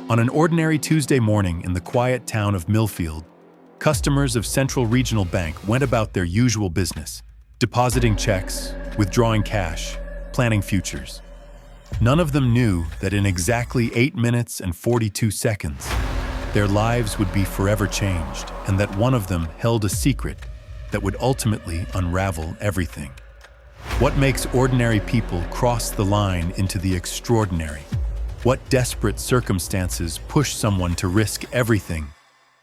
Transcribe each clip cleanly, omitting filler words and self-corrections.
On an ordinary Tuesday morning in the quiet town of Millfield, customers of Central Regional Bank went about their usual business, depositing checks, withdrawing cash, planning futures. None of them knew that in exactly 8 minutes and 42 seconds, their lives would be forever changed, and that one of them held a secret that would ultimately unravel everything. What makes ordinary people cross the line into the extraordinary? What desperate circumstances push someone to risk everything?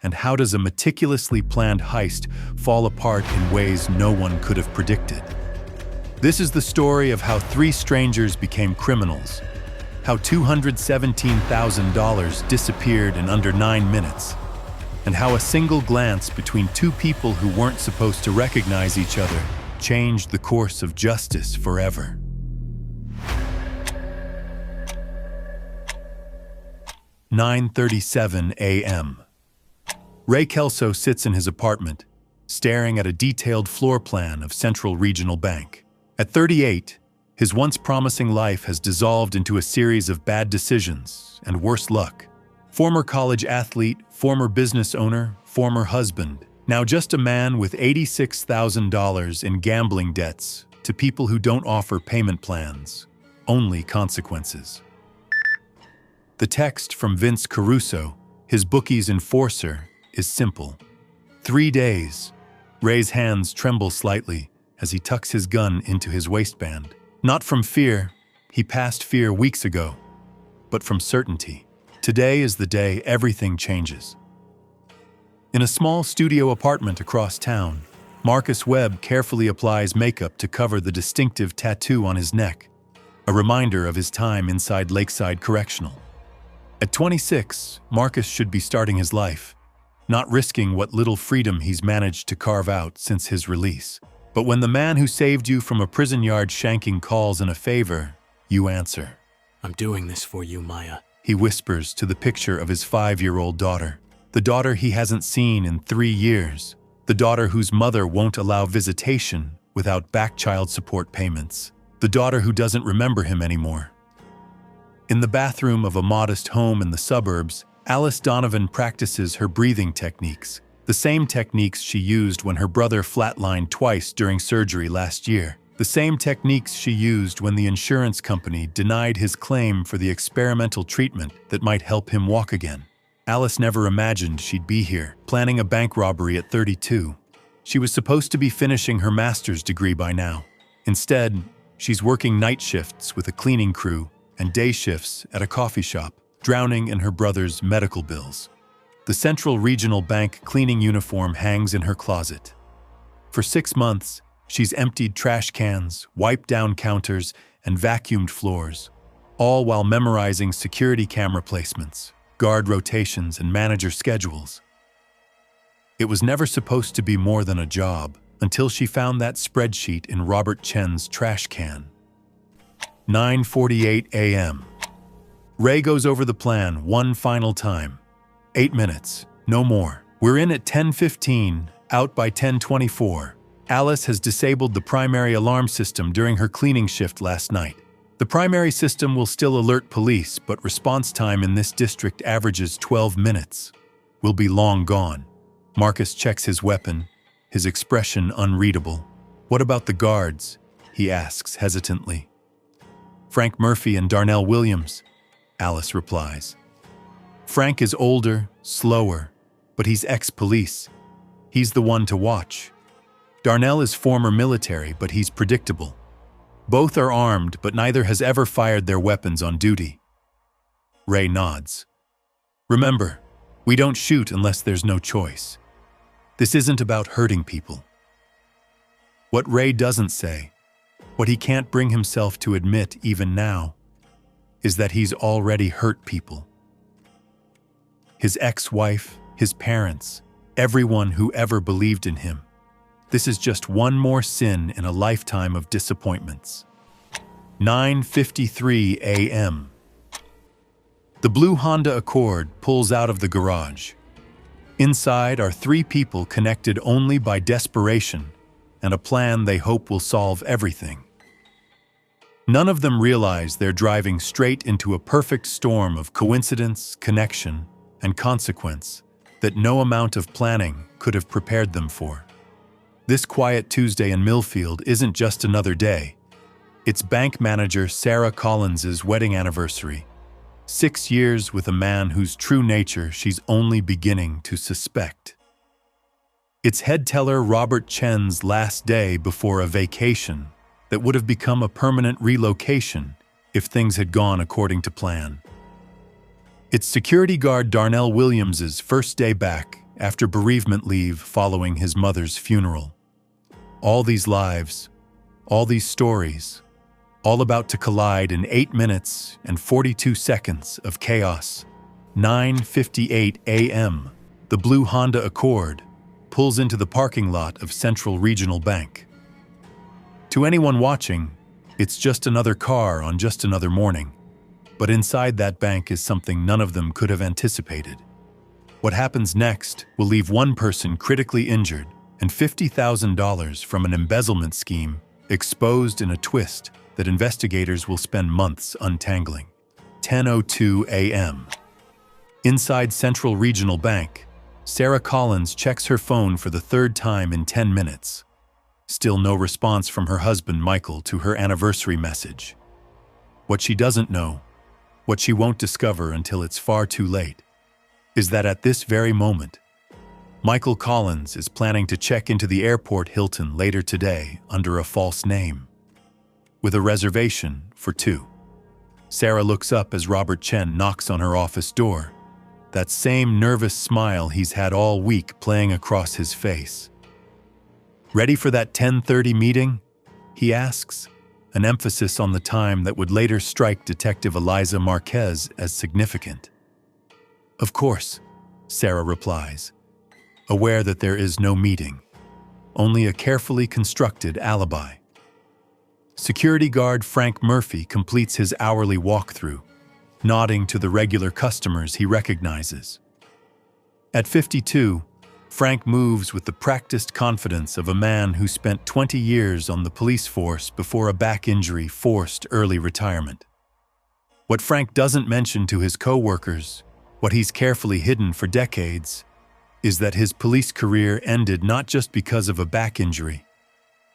And how does a meticulously planned heist fall apart in ways no one could have predicted? This is the story of how 3 strangers became criminals, how $217,000 disappeared in under 9 minutes, and how a single glance between 2 people who weren't supposed to recognize each other changed the course of justice forever. "9:37 a.m. Ray Kelso sits in his apartment, staring at a detailed floor plan of Central Regional Bank. At 38, his once promising life has dissolved into a series of bad decisions and worse luck. Former college athlete, former business owner, former husband, now just a man with $86,000 in gambling debts to people who don't offer payment plans, only consequences. The text from Vince Caruso, his bookie's enforcer, is simple. 3 days. Ray's hands tremble slightly as he tucks his gun into his waistband. Not from fear, he passed fear weeks ago, but from certainty. Today is the day everything changes. In a small studio apartment across town, Marcus Webb carefully applies makeup to cover the distinctive tattoo on his neck, a reminder of his time inside Lakeside Correctional. At 26, Marcus should be starting his life, not risking what little freedom he's managed to carve out since his release. But when the man who saved you from a prison yard shanking calls in a favor, you answer. "I'm doing this for you, Maya," he whispers to the picture of his 5-year-old daughter. The daughter he hasn't seen in 3 years. The daughter whose mother won't allow visitation without back child support payments. The daughter who doesn't remember him anymore. In the bathroom of a modest home in the suburbs, Alice Donovan practices her breathing techniques, the same techniques she used when her brother flatlined twice during surgery last year, the same techniques she used when the insurance company denied his claim for the experimental treatment that might help him walk again. Alice never imagined she'd be here, planning a bank robbery at 32. She was supposed to be finishing her master's degree by now. Instead, she's working night shifts with a cleaning crew and day shifts at a coffee shop, drowning in her brother's medical bills. The Central Regional Bank cleaning uniform hangs in her closet. For 6 months, she's emptied trash cans, wiped down counters, and vacuumed floors, all while memorizing security camera placements, guard rotations, and manager schedules. It was never supposed to be more than a job until she found that spreadsheet in Robert Chen's trash can. 9:48 a.m. Ray goes over the plan one final time. 8 minutes, no more. We're in at 10:15, out by 10:24. Alice has disabled the primary alarm system during her cleaning shift last night. The primary system will still alert police, but response time in this district averages 12 minutes. We'll be long gone. Marcus checks his weapon, his expression unreadable. "What about the guards?" he asks hesitantly. "Frank Murphy and Darnell Williams," Alice replies. Frank is older, slower, but he's ex-police. He's the one to watch. Darnell is former military, but he's predictable. Both are armed, but neither has ever fired their weapons on duty. Ray nods. "Remember, we don't shoot unless there's no choice. This isn't about hurting people." What Ray doesn't say, what he can't bring himself to admit even now, is that he's already hurt people. His ex-wife, his parents, everyone who ever believed in him. This is just one more sin in a lifetime of disappointments. 9:53 a.m. The blue Honda Accord pulls out of the garage. Inside are 3 people connected only by desperation and a plan they hope will solve everything. None of them realize they're driving straight into a perfect storm of coincidence, connection, and consequence that no amount of planning could have prepared them for. This quiet Tuesday in Millfield isn't just another day. It's bank manager Sarah Collins's wedding anniversary. 6 years with a man whose true nature she's only beginning to suspect. It's head teller Robert Chen's last day before a vacation that would have become a permanent relocation if things had gone according to plan. It's security guard Darnell Williams's first day back after bereavement leave following his mother's funeral. All these lives, all these stories, all about to collide in 8 minutes and 42 seconds of chaos. 9:58 a.m., the blue Honda Accord pulls into the parking lot of Central Regional Bank. To anyone watching, it's just another car on just another morning. But inside that bank is something none of them could have anticipated. What happens next will leave one person critically injured and $50,000 from an embezzlement scheme exposed in a twist that investigators will spend months untangling. 10:02 a.m. Inside Central Regional Bank, Sarah Collins checks her phone for the third time in 10 minutes. Still no response from her husband Michael to her anniversary message. What she doesn't know, what she won't discover until it's far too late, is that at this very moment, Michael Collins is planning to check into the airport Hilton later today under a false name, with a reservation for 2. Sarah looks up as Robert Chen knocks on her office door, that same nervous smile he's had all week playing across his face. "Ready for that 10:30 meeting?" he asks, an emphasis on the time that would later strike Detective Eliza Marquez as significant. "Of course," Sarah replies, aware that there is no meeting, only a carefully constructed alibi. Security guard Frank Murphy completes his hourly walkthrough, nodding to the regular customers he recognizes. At 52, Frank moves with the practiced confidence of a man who spent 20 years on the police force before a back injury forced early retirement. What Frank doesn't mention to his co-workers, what he's carefully hidden for decades, is that his police career ended not just because of a back injury,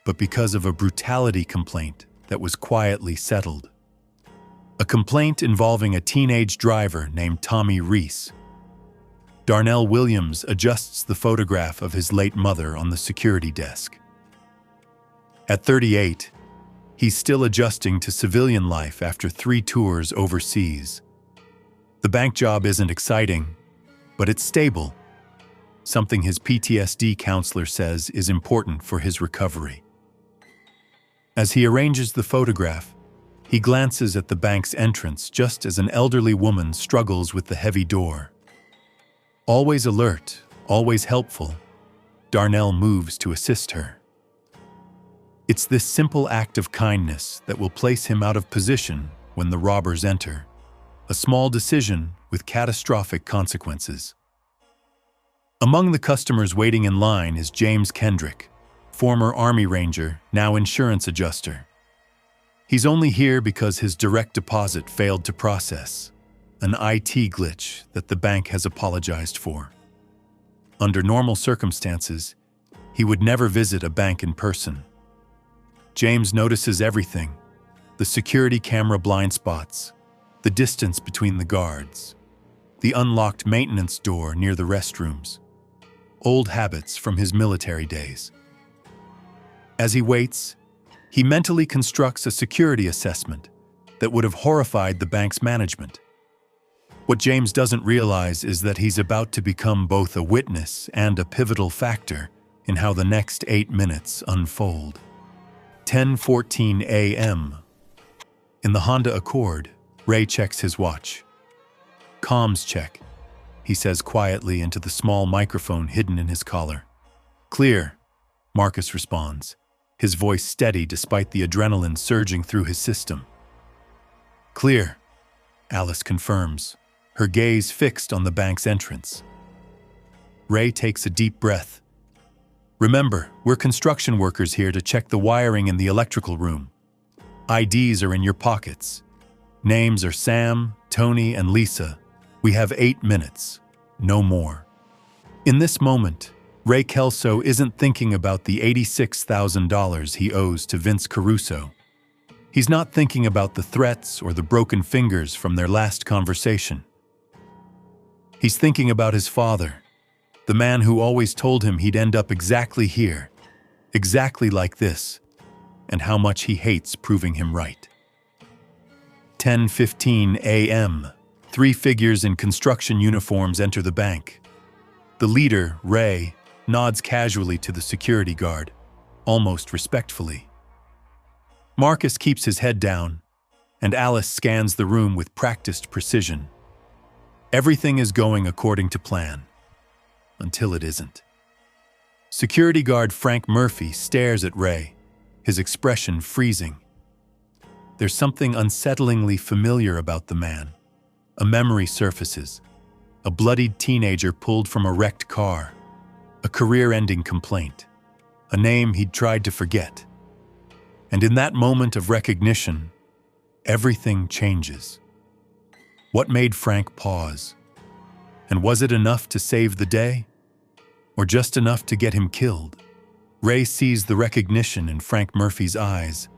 but because of a brutality complaint that was quietly settled. A complaint involving a teenage driver named Tommy Reese. Darnell Williams adjusts the photograph of his late mother on the security desk. At 38, he's still adjusting to civilian life after 3 tours overseas. The bank job isn't exciting, but it's stable, something his PTSD counselor says is important for his recovery. As he arranges the photograph, he glances at the bank's entrance just as an elderly woman struggles with the heavy door. Always alert, always helpful, Darnell moves to assist her. It's this simple act of kindness that will place him out of position when the robbers enter, a small decision with catastrophic consequences. Among the customers waiting in line is James Kendrick, former Army Ranger, now insurance adjuster. He's only here because his direct deposit failed to process, an IT glitch that the bank has apologized for. Under normal circumstances, he would never visit a bank in person. James notices everything: the security camera blind spots, the distance between the guards, the unlocked maintenance door near the restrooms, old habits from his military days. As he waits, he mentally constructs a security assessment that would have horrified the bank's management. What James doesn't realize is that he's about to become both a witness and a pivotal factor in how the next 8 minutes unfold. 10:14 a.m. In the Honda Accord, Ray checks his watch. "Comms check," he says quietly into the small microphone hidden in his collar. "Clear," Marcus responds, his voice steady despite the adrenaline surging through his system. "Clear," Alice confirms, her gaze fixed on the bank's entrance. Ray takes a deep breath. "Remember, we're construction workers here to check the wiring in the electrical room. IDs are in your pockets. Names are Sam, Tony, and Lisa. We have 8 minutes. No more. In this moment, Ray Kelso isn't thinking about the $86,000 he owes to Vince Caruso. He's not thinking about the threats or the broken fingers from their last conversation. He's thinking about his father, the man who always told him he'd end up exactly here, exactly like this, and how much he hates proving him right. 10:15 a.m. 3 figures in construction uniforms enter the bank. The leader, Ray, nods casually to the security guard, almost respectfully. Marcus keeps his head down, and Alice scans the room with practiced precision. Everything is going according to plan, until it isn't. Security guard Frank Murphy stares at Ray, his expression freezing. There's something unsettlingly familiar about the man. A memory surfaces. A bloodied teenager pulled from a wrecked car. A career-ending complaint. A name he'd tried to forget. And in that moment of recognition, everything changes. What made Frank pause? And was it enough to save the day? Or just enough to get him killed? Ray sees the recognition in Frank Murphy's eyes.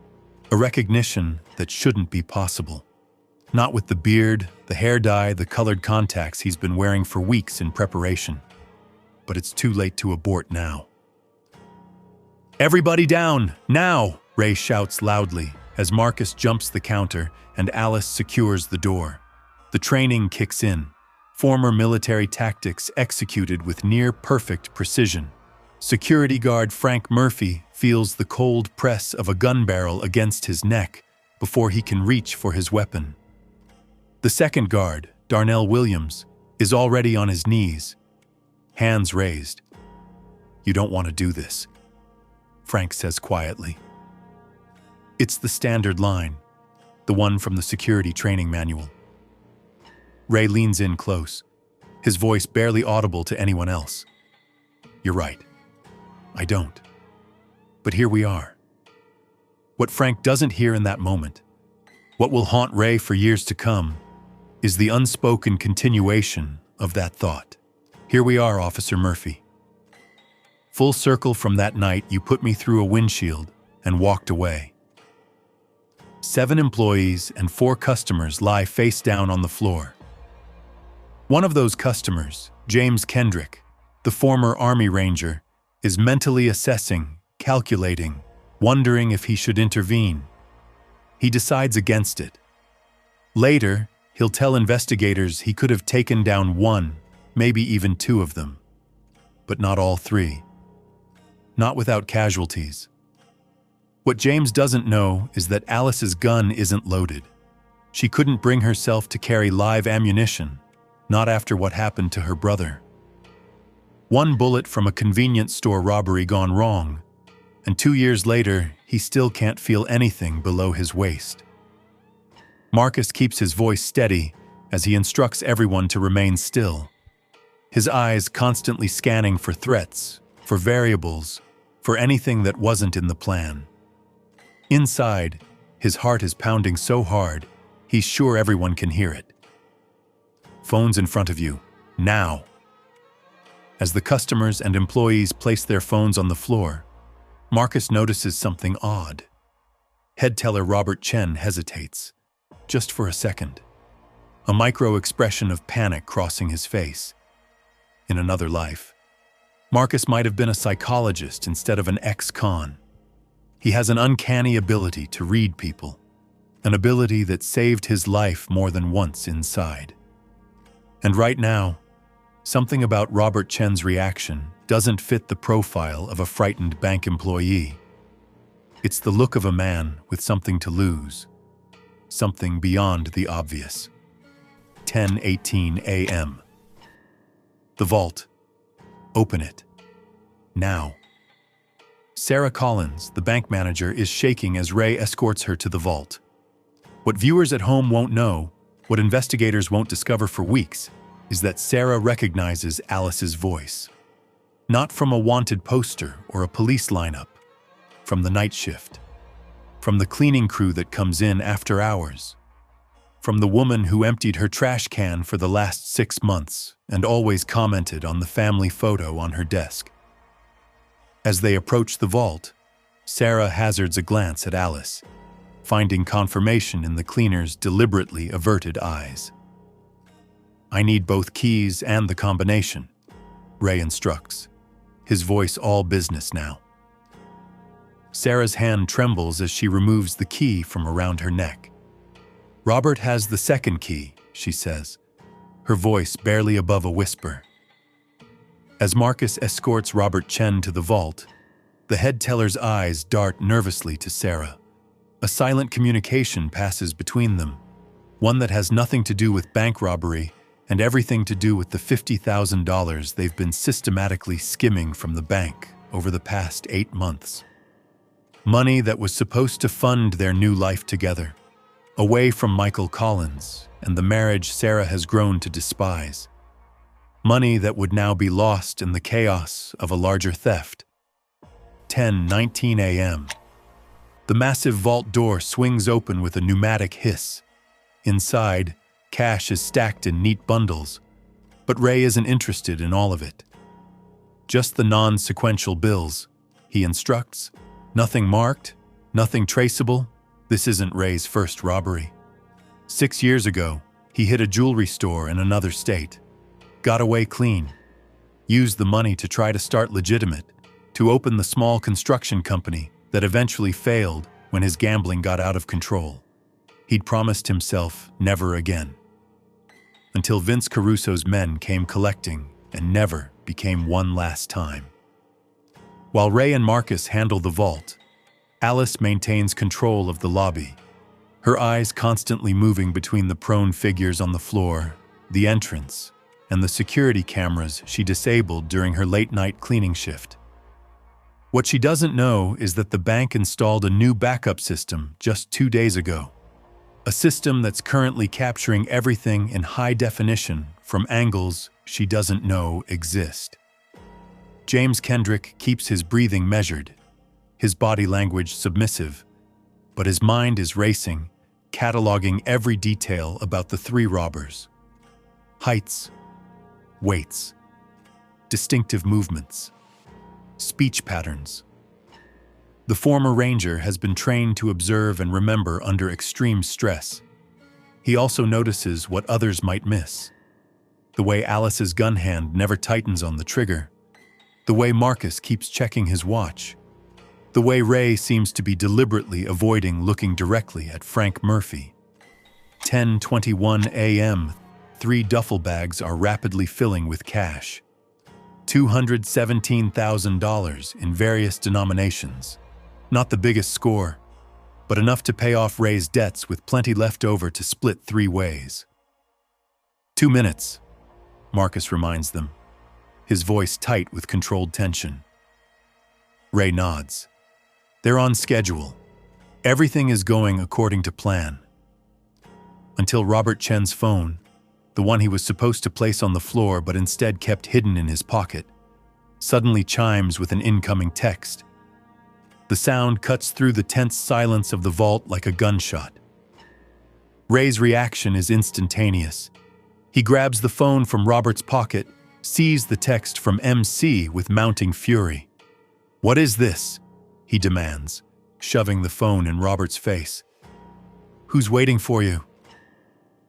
A recognition that shouldn't be possible. Not with the beard, the hair dye, the colored contacts he's been wearing for weeks in preparation. But it's too late to abort now. "Everybody down, now!" Ray shouts loudly as Marcus jumps the counter and Alice secures the door. The training kicks in. Former military tactics executed with near-perfect precision. Security guard Frank Murphy feels the cold press of a gun barrel against his neck before he can reach for his weapon. The second guard, Darnell Williams, is already on his knees, hands raised. "You don't want to do this," Frank says quietly. It's the standard line, the one from the security training manual. Ray leans in close, his voice barely audible to anyone else. "You're right. I don't. But here we are." What Frank doesn't hear in that moment, what will haunt Ray for years to come, is the unspoken continuation of that thought. "Here we are, Officer Murphy. Full circle from that night you put me through a windshield and walked away." 7 employees and 4 customers lie face down on the floor. One of those customers, James Kendrick, the former Army Ranger, is mentally assessing, calculating, wondering if he should intervene. He decides against it. Later, he'll tell investigators he could have taken down 1, maybe even 2 of them. But not all 3. Not without casualties. What James doesn't know is that Alice's gun isn't loaded. She couldn't bring herself to carry live ammunition, not after what happened to her brother. 1 bullet from a convenience store robbery gone wrong, and 2 years later, he still can't feel anything below his waist. Marcus keeps his voice steady as he instructs everyone to remain still, his eyes constantly scanning for threats, for variables, for anything that wasn't in the plan. Inside, his heart is pounding so hard, he's sure everyone can hear it. "Phones in front of you, now." As the customers and employees place their phones on the floor, Marcus notices something odd. Head teller Robert Chen hesitates, just for a second. A micro-expression of panic crossing his face. In another life, Marcus might have been a psychologist instead of an ex-con. He has an uncanny ability to read people, an ability that saved his life more than once inside. And right now, something about Robert Chen's reaction doesn't fit the profile of a frightened bank employee. It's the look of a man with something to lose, something beyond the obvious. 10:18 a.m. The vault. Open it. Now. Sarah Collins, the bank manager, is shaking as Ray escorts her to the vault. What viewers at home won't know, what investigators won't discover for weeks, is that Sarah recognizes Alice's voice. Not from a wanted poster or a police lineup, from the night shift. from the cleaning crew that comes in after hours, from the woman who emptied her trash can for the last 6 months and always commented on the family photo on her desk. As they approach the vault, Sarah hazards a glance at Alice, finding confirmation in the cleaner's deliberately averted eyes. "I need both keys and the combination," Ray instructs, his voice all business now. Sarah's hand trembles as she removes the key from around her neck. "Robert has the second key," she says, her voice barely above a whisper. As Marcus escorts Robert Chen to the vault, the head teller's eyes dart nervously to Sarah. A silent communication passes between them, one that has nothing to do with bank robbery and everything to do with the $50,000 they've been systematically skimming from the bank over the past 8 months. Money that was supposed to fund their new life together, away from Michael Collins and the marriage Sarah has grown to despise. Money that would now be lost in the chaos of a larger theft. 10:19 a.m. The massive vault door swings open with a pneumatic hiss. Inside, cash is stacked in neat bundles, but Ray isn't interested in all of it. Just the non-sequential bills, he instructs. Nothing marked, nothing traceable. This isn't Ray's first robbery. 6 years ago, he hit a jewelry store in another state, got away clean, used the money to try to start legitimate, to open the small construction company that eventually failed when his gambling got out of control. He'd promised himself never again. Until Vince Caruso's men came collecting and never became one last time. While Ray and Marcus handle the vault, Alice maintains control of the lobby, her eyes constantly moving between the prone figures on the floor, the entrance, and the security cameras she disabled during her late-night cleaning shift. What she doesn't know is that the bank installed a new backup system just 2 days ago, a system that's currently capturing everything in high definition from angles she doesn't know exist. James Kendrick keeps his breathing measured, his body language submissive, but his mind is racing, cataloging every detail about the 3 robbers. Heights, weights, distinctive movements, speech patterns. The former ranger has been trained to observe and remember under extreme stress. He also notices what others might miss. The way Alice's gun hand never tightens on the trigger. The way Marcus keeps checking his watch. The way Ray seems to be deliberately avoiding looking directly at Frank Murphy. 10:21 a.m. 3 duffel bags are rapidly filling with cash. $217,000 in various denominations. Not the biggest score, but enough to pay off Ray's debts with plenty left over to split 3 ways. 2 minutes, Marcus reminds them, his voice tight with controlled tension. Ray nods. They're on schedule. Everything is going according to plan. Until Robert Chen's phone, the one he was supposed to place on the floor but instead kept hidden in his pocket, suddenly chimes with an incoming text. The sound cuts through the tense silence of the vault like a gunshot. Ray's reaction is instantaneous. He grabs the phone from Robert's pocket, sees the text from MC with mounting fury. "What is this?" he demands, shoving the phone in Robert's face. "Who's waiting for you?"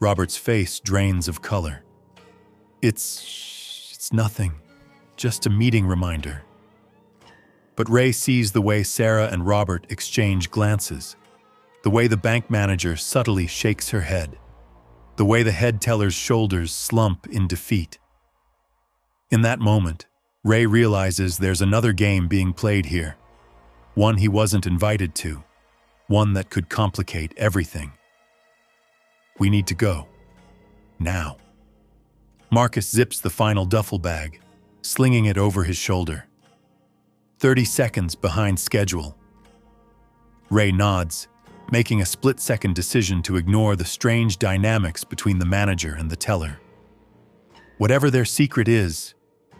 Robert's face drains of color. It's nothing, just a meeting reminder." But Ray sees the way Sarah and Robert exchange glances, the way the bank manager subtly shakes her head, the way the head teller's shoulders slump in defeat. In that moment, Ray realizes there's another game being played here, one he wasn't invited to, one that could complicate everything. "We need to go. Now." Marcus zips the final duffel bag, slinging it over his shoulder. 30 seconds behind schedule. Ray nods, making a split-second decision to ignore the strange dynamics between the manager and the teller. Whatever their secret is,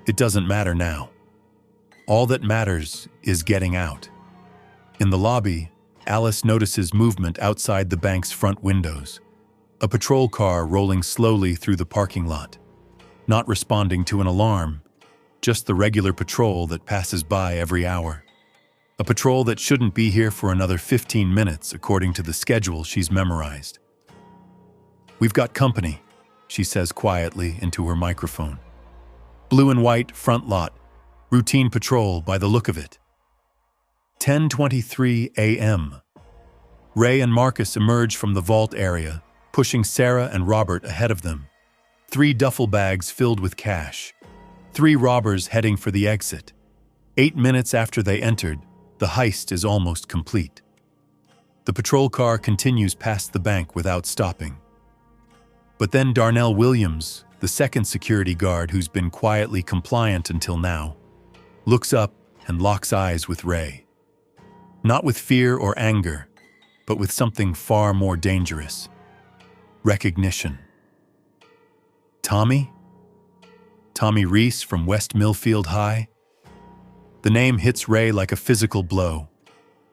it doesn't matter now. All that matters is getting out. In the lobby, Alice notices movement outside the bank's front windows. A patrol car rolling slowly through the parking lot. Not responding to an alarm, just the regular patrol that passes by every hour. A patrol that shouldn't be here for another 15 minutes according to the schedule she's memorized. "We've got company," she says quietly into her microphone. "Blue and white, front lot. Routine patrol by the look of it." 10:23 a.m. Ray and Marcus emerge from the vault area, pushing Sarah and Robert ahead of them. 3 duffel bags filled with cash. 3 robbers heading for the exit. 8 minutes after they entered, the heist is almost complete. The patrol car continues past the bank without stopping. But then Darnell Williams, the second security guard who's been quietly compliant until now, looks up and locks eyes with Ray. Not with fear or anger, but with something far more dangerous. Recognition. Tommy? Tommy Reese from West Millfield High? The name hits Ray like a physical blow.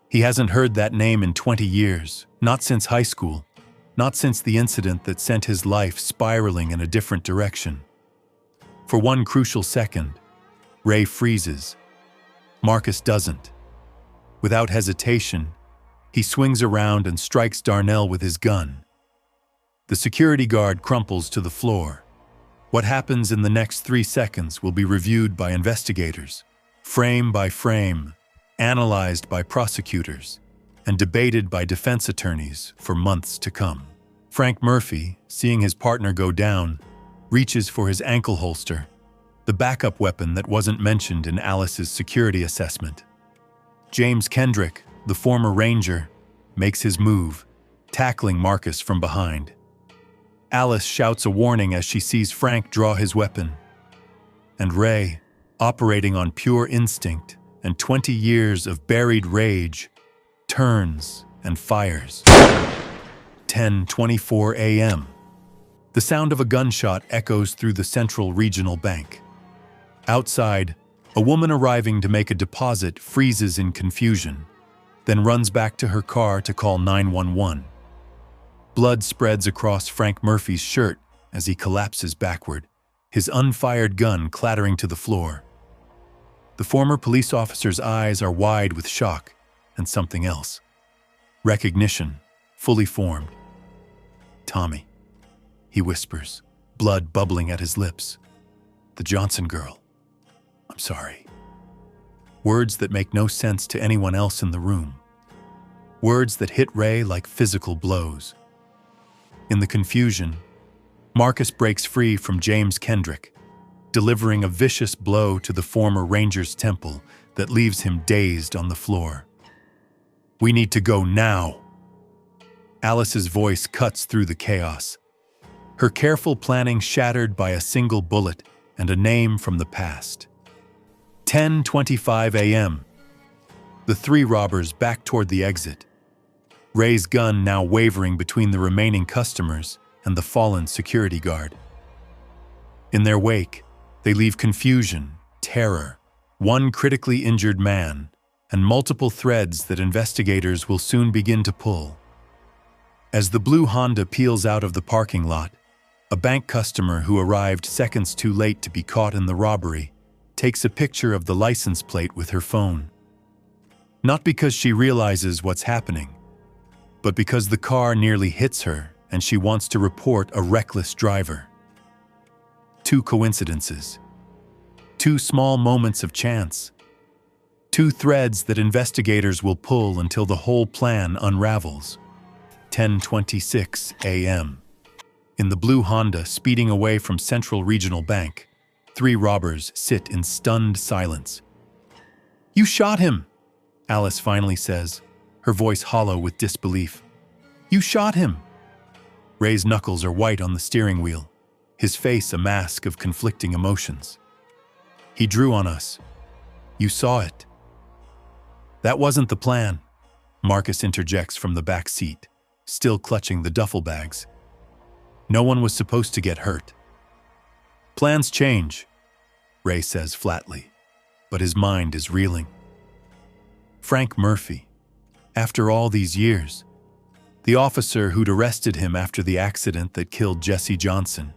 He hasn't heard that name in 20 years, not since high school, not since the incident that sent his life spiraling in a different direction. For one crucial second, Ray freezes. Marcus doesn't. Without hesitation, he swings around and strikes Darnell with his gun. The security guard crumples to the floor. What happens in the next 3 seconds will be reviewed by investigators, frame by frame, analyzed by prosecutors, and debated by defense attorneys for months to come. Frank Murphy, seeing his partner go down, reaches for his ankle holster, the backup weapon that wasn't mentioned in Alice's security assessment. James Kendrick, the former ranger, makes his move, tackling Marcus from behind. Alice shouts a warning as she sees Frank draw his weapon. And Ray, operating on pure instinct and 20 years of buried rage, turns and fires. 10:24 a.m. The sound of a gunshot echoes through the Central Regional Bank. Outside, a woman arriving to make a deposit freezes in confusion, then runs back to her car to call 911. Blood spreads across Frank Murphy's shirt as he collapses backward, his unfired gun clattering to the floor. The former police officer's eyes are wide with shock and something else. Recognition, fully formed. "Tommy," he whispers, blood bubbling at his lips. "The Johnson girl. I'm sorry." Words that make no sense to anyone else in the room. Words that hit Ray like physical blows. In the confusion, Marcus breaks free from James Kendrick, delivering a vicious blow to the former ranger's temple that leaves him dazed on the floor. "We need to go now." Alice's voice cuts through the chaos, her careful planning shattered by a single bullet and a name from the past. 10:25 a.m. The 3 robbers back toward the exit, Ray's gun now wavering between the remaining customers and the fallen security guard. In their wake, they leave confusion, terror, one critically injured man, and multiple threads that investigators will soon begin to pull. As the blue Honda peels out of the parking lot, a bank customer who arrived seconds too late to be caught in the robbery takes a picture of the license plate with her phone. Not because she realizes what's happening, but because the car nearly hits her and she wants to report a reckless driver. 2 coincidences. 2 small moments of chance. 2 threads that investigators will pull until the whole plan unravels. 10:26 a.m. In the blue Honda speeding away from Central Regional Bank, 3 robbers sit in stunned silence. "You shot him," Alice finally says, her voice hollow with disbelief. "You shot him." Ray's knuckles are white on the steering wheel, his face a mask of conflicting emotions. "He drew on us. You saw it." "That wasn't the plan," Marcus interjects from the back seat, still clutching the duffel bags. "No one was supposed to get hurt." "Plans change," Ray says flatly, but his mind is reeling. Frank Murphy, After all these years, the officer who'd arrested him after the accident that killed Jesse Johnson,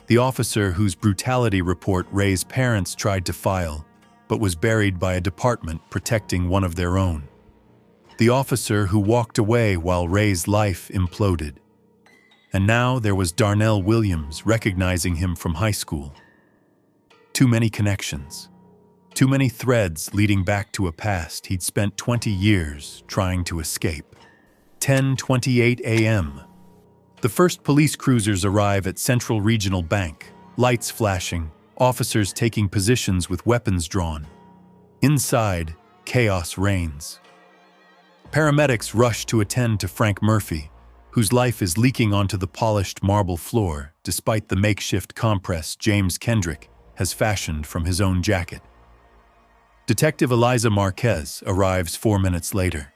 the officer whose brutality report Ray's parents tried to file but was buried by a department protecting one of their own, the officer who walked away while Ray's life imploded. And now there was Darnell Williams recognizing him from high school. Too many connections. Too many threads leading back to a past he'd spent 20 years trying to escape. 10:28 a.m. The first police cruisers arrive at Central Regional Bank, lights flashing, officers taking positions with weapons drawn. Inside, chaos reigns. Paramedics rush to attend to Frank Murphy, whose life is leaking onto the polished marble floor despite the makeshift compress James Kendrick has fashioned from his own jacket. Detective Eliza Marquez arrives 4 minutes later,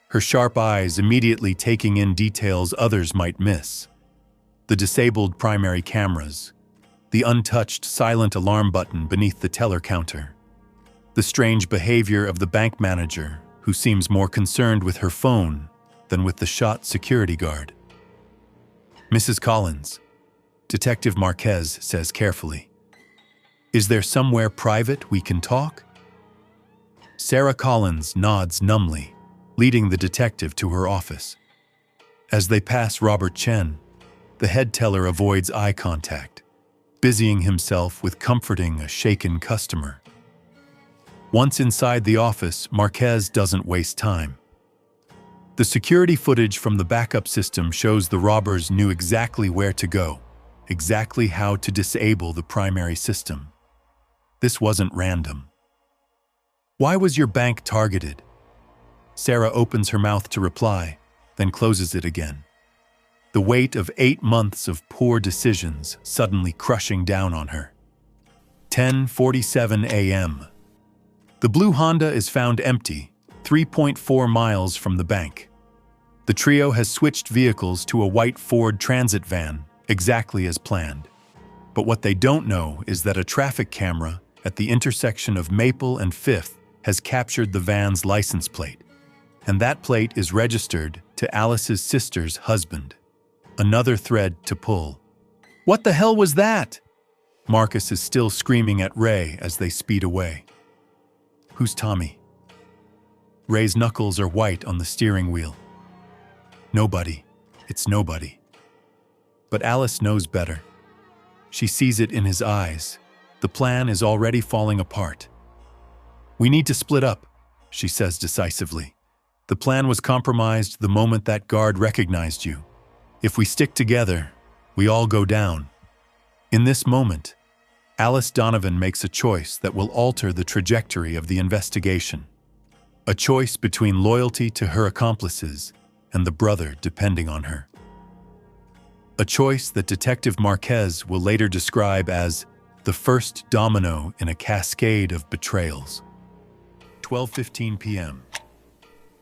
her sharp eyes immediately taking in details others might miss. The disabled primary cameras, the untouched silent alarm button beneath the teller counter, the strange behavior of the bank manager who seems more concerned with her phone than with the shot security guard. "Mrs. Collins," Detective Marquez says carefully, "is there somewhere private we can talk?" Sarah Collins nods numbly, leading the detective to her office. As they pass Robert Chen, the head teller avoids eye contact, busying himself with comforting a shaken customer. Once inside the office, Marquez doesn't waste time. The security footage from the backup system shows the robbers knew exactly where to go, exactly how to disable the primary system. This wasn't random. "Why was your bank targeted?" Sarah opens her mouth to reply, then closes it again. The weight of 8 months of poor decisions suddenly crushing down on her. 10:47 a.m. The blue Honda is found empty, 3.4 miles from the bank. The trio has switched vehicles to a white Ford Transit van, exactly as planned. But what they don't know is that a traffic camera at the intersection of Maple and 5th has captured the van's license plate, and that plate is registered to Alice's sister's husband. Another thread to pull. "What the hell was that?" Marcus is still screaming at Ray as they speed away. "Who's Tommy?" Ray's knuckles are white on the steering wheel. "Nobody. It's nobody." But Alice knows better. She sees it in his eyes. The plan is already falling apart. "We need to split up," she says decisively. "The plan was compromised the moment that guard recognized you. If we stick together, we all go down." In this moment, Alice Donovan makes a choice that will alter the trajectory of the investigation. A choice between loyalty to her accomplices and the brother depending on her. A choice that Detective Marquez will later describe as the first domino in a cascade of betrayals. 12:15 p.m.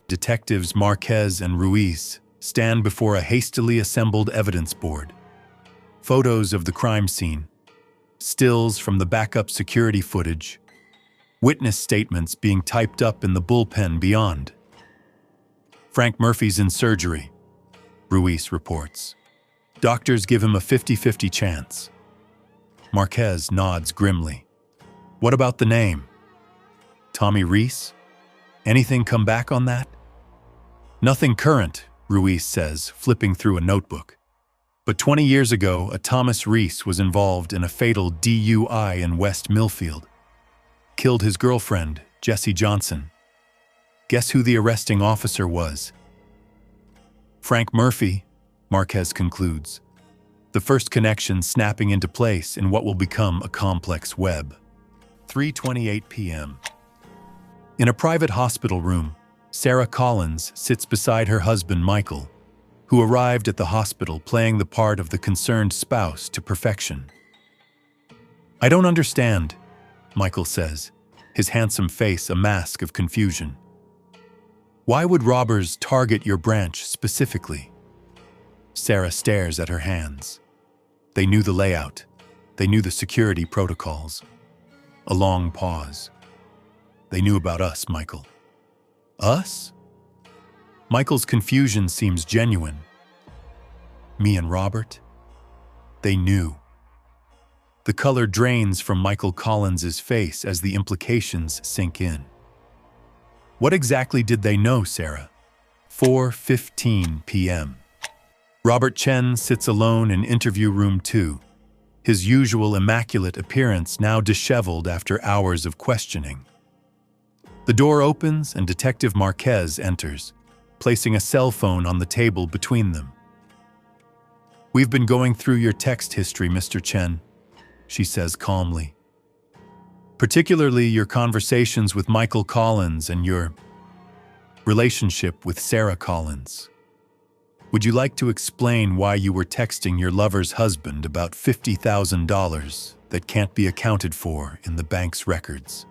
Detectives Marquez and Ruiz stand before a hastily assembled evidence board. Photos of the crime scene, stills from the backup security footage, witness statements being typed up in the bullpen beyond. "Frank Murphy's in surgery," Ruiz reports. "Doctors give him a 50-50 chance." Marquez nods grimly. "What about the name? Tommy Reese? Anything come back on that?" "Nothing current," Ruiz says, flipping through a notebook. "But 20 years ago, a Thomas Reese was involved in a fatal DUI in West Millfield. Killed his girlfriend, Jesse Johnson. Guess who the arresting officer was?" "Frank Murphy," Marquez concludes, the first connection snapping into place in what will become a complex web. 3:28 p.m. In a private hospital room, Sarah Collins sits beside her husband Michael, who arrived at the hospital playing the part of the concerned spouse to perfection. "I don't understand," Michael says, his handsome face a mask of confusion. "Why would robbers target your branch specifically?" Sarah stares at her hands. They knew the layout. They knew the security protocols. A long pause. "They knew about us, Michael." "Us?" Michael's confusion seems genuine. Me and Robert? They knew. The color drains from Michael Collins's face as the implications sink in. What exactly did they know, Sarah? 4:15 p.m. Robert Chen sits alone in interview room 2, his usual immaculate appearance now disheveled after hours of questioning. The door opens and Detective Marquez enters, placing a cell phone on the table between them. "We've been going through your text history, Mr. Chen," she says calmly. "Particularly your conversations with Michael Collins and your relationship with Sarah Collins. Would you like to explain why you were texting your lover's husband about $50,000 that can't be accounted for in the bank's records?"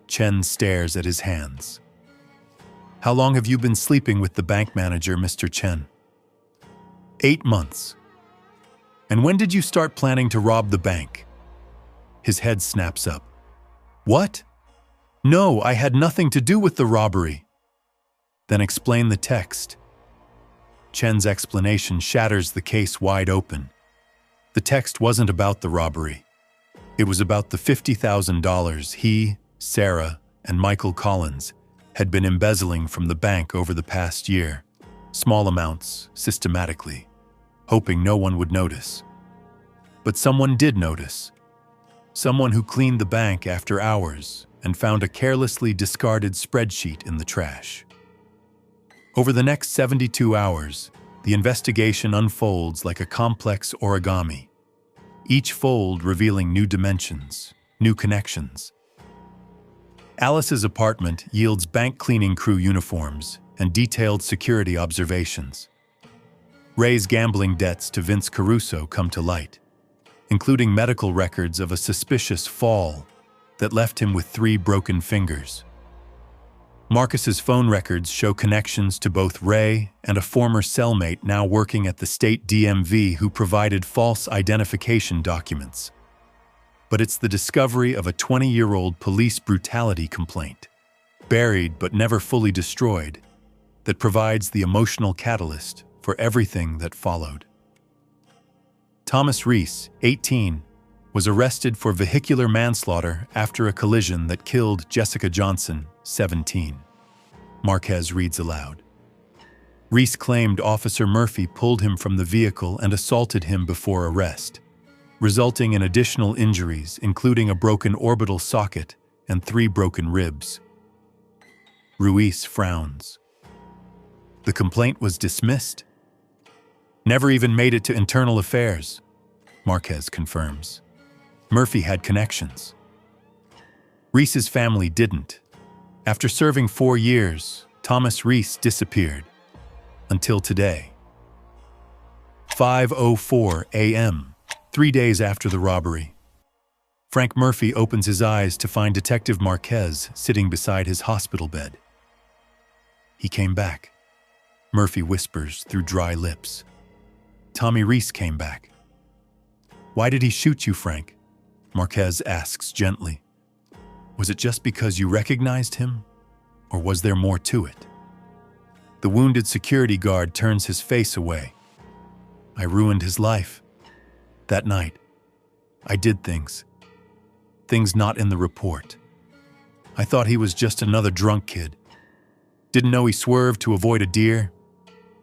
Chen stares at his hands. "How long have you been sleeping with the bank manager, Mr. Chen?" 8 months. "And when did you start planning to rob the bank?" His head snaps up. "What? No, I had nothing to do with the robbery." "Then explain the text." Chen's explanation shatters the case wide open. The text wasn't about the robbery. It was about the $50,000 he, Sarah, and Michael Collins had been embezzling from the bank over the past year, small amounts, systematically, hoping no one would notice. But someone did notice. Someone who cleaned the bank after hours and found a carelessly discarded spreadsheet in the trash. Over the next 72 hours, the investigation unfolds like a complex origami, each fold revealing new dimensions, new connections. Alice's apartment yields bank cleaning crew uniforms and detailed security observations. Ray's gambling debts to Vince Caruso come to light, including medical records of a suspicious fall that left him with 3 broken fingers. Marcus's phone records show connections to both Ray and a former cellmate now working at the state DMV who provided false identification documents. But it's the discovery of a 20-year-old police brutality complaint, buried but never fully destroyed, that provides the emotional catalyst for everything that followed. Thomas Reese, 18, was arrested for vehicular manslaughter after a collision that killed Jessica Johnson, 17. Marquez reads aloud. Reese claimed Officer Murphy pulled him from the vehicle and assaulted him before arrest, resulting in additional injuries, including a broken orbital socket and 3 broken ribs. Ruiz frowns. The complaint was dismissed. "Never even made it to internal affairs," Marquez confirms. Murphy had connections. Reese's family didn't. After serving 4 years, Thomas Reese disappeared. Until today. 5:04 a.m., 3 days after the robbery. Frank Murphy opens his eyes to find Detective Marquez sitting beside his hospital bed. "He came back," Murphy whispers through dry lips. "Tommy Reese came back." "Why did he shoot you, Frank?" Marquez asks gently. "Was it just because you recognized him, or was there more to it?" The wounded security guard turns his face away. "I ruined his life. That night, I did things not in the report. I thought he was just another drunk kid. Didn't know he swerved to avoid a deer.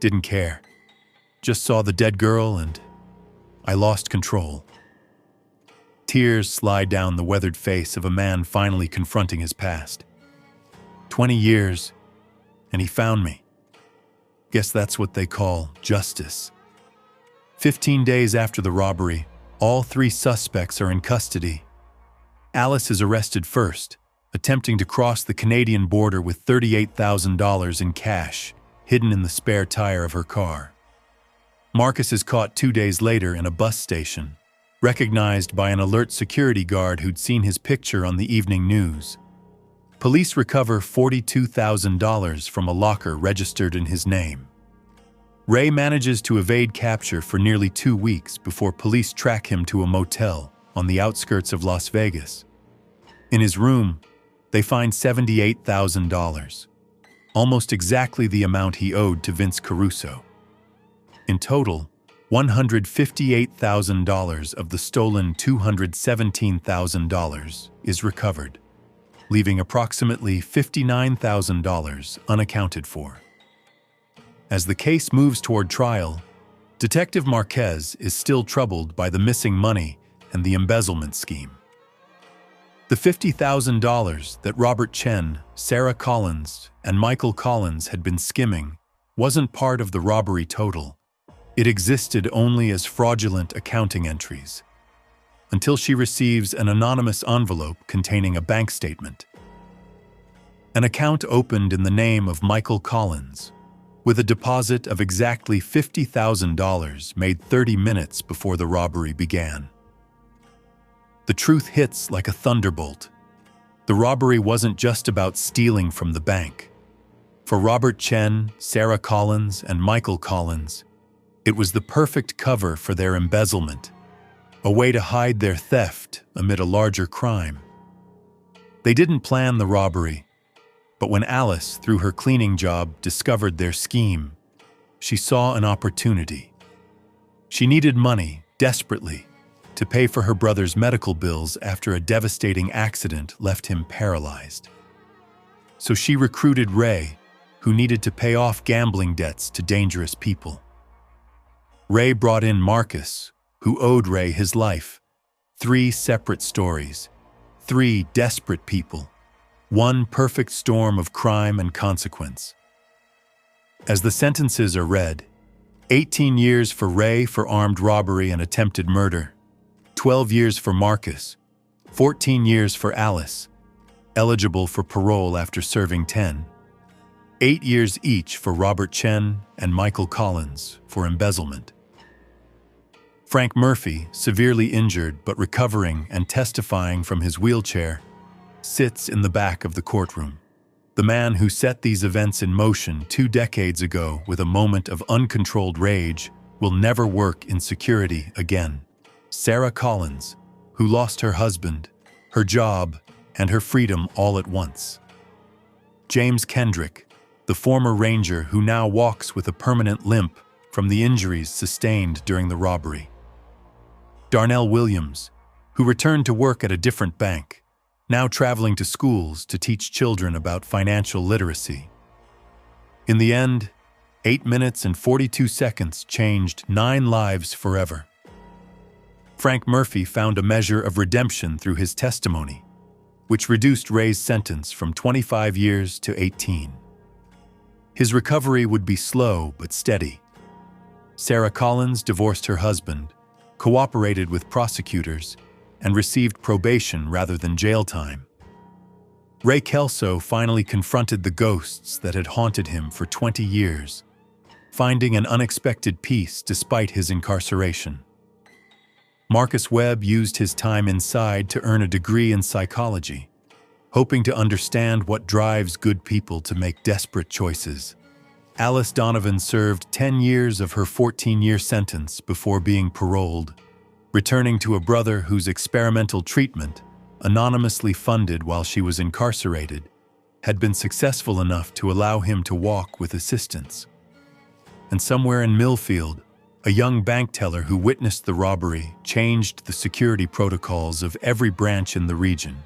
Didn't care. Just saw the dead girl and I lost control." Tears slide down the weathered face of a man finally confronting his past. 20 years, and he found me. Guess that's what they call justice. 15 days after the robbery, all 3 suspects are in custody. Alice is arrested first, attempting to cross the Canadian border with $38,000 in cash, hidden in the spare tire of her car. Marcus is caught 2 days later in a bus station, recognized by an alert security guard who'd seen his picture on the evening news. Police recover $42,000 from a locker registered in his name. Ray manages to evade capture for nearly 2 weeks before police track him to a motel on the outskirts of Las Vegas. In his room, they find $78,000. almost exactly the amount he owed to Vince Caruso. In total, $158,000 of the stolen $217,000 is recovered, leaving approximately $59,000 unaccounted for. As the case moves toward trial, Detective Marquez is still troubled by the missing money and the embezzlement scheme. The $50,000 that Robert Chen, Sarah Collins, and Michael Collins had been skimming wasn't part of the robbery total. It existed only as fraudulent accounting entries, until she receives an anonymous envelope containing a bank statement. An account opened in the name of Michael Collins, with a deposit of exactly $50,000 made 30 minutes before the robbery began. The truth hits like a thunderbolt. The robbery wasn't just about stealing from the bank. For Robert Chen, Sarah Collins, and Michael Collins, it was the perfect cover for their embezzlement, a way to hide their theft amid a larger crime. They didn't plan the robbery, but when Alice, through her cleaning job, discovered their scheme, she saw an opportunity. She needed money, desperately, to pay for her brother's medical bills after a devastating accident left him paralyzed. So she recruited Ray, who needed to pay off gambling debts to dangerous people. Ray brought in Marcus, who owed Ray his life. 3 separate stories, 3 desperate people, one perfect storm of crime and consequence. As the sentences are read, 18 years for Ray for armed robbery and attempted murder, 12 years for Marcus, 14 years for Alice, eligible for parole after serving 10, 8 years each for Robert Chen and Michael Collins for embezzlement. Frank Murphy, severely injured but recovering and testifying from his wheelchair, sits in the back of the courtroom. The man who set these events in motion 2 decades ago with a moment of uncontrolled rage will never work in security again. Sarah Collins, who lost her husband, her job, and her freedom all at once. James Kendrick, the former ranger who now walks with a permanent limp from the injuries sustained during the robbery. Darnell Williams, who returned to work at a different bank, now traveling to schools to teach children about financial literacy. In the end, 8 minutes and 42 seconds changed 9 lives forever. Frank Murphy found a measure of redemption through his testimony, which reduced Ray's sentence from 25 years to 18. His recovery would be slow but steady. Sarah Collins divorced her husband, cooperated with prosecutors, and received probation rather than jail time. Ray Kelso finally confronted the ghosts that had haunted him for 20 years, finding an unexpected peace despite his incarceration. Marcus Webb used his time inside to earn a degree in psychology, hoping to understand what drives good people to make desperate choices. Alice Donovan served 10 years of her 14-year sentence before being paroled, returning to a brother whose experimental treatment, anonymously funded while she was incarcerated, had been successful enough to allow him to walk with assistance. And somewhere in Millfield, a young bank teller who witnessed the robbery changed the security protocols of every branch in the region.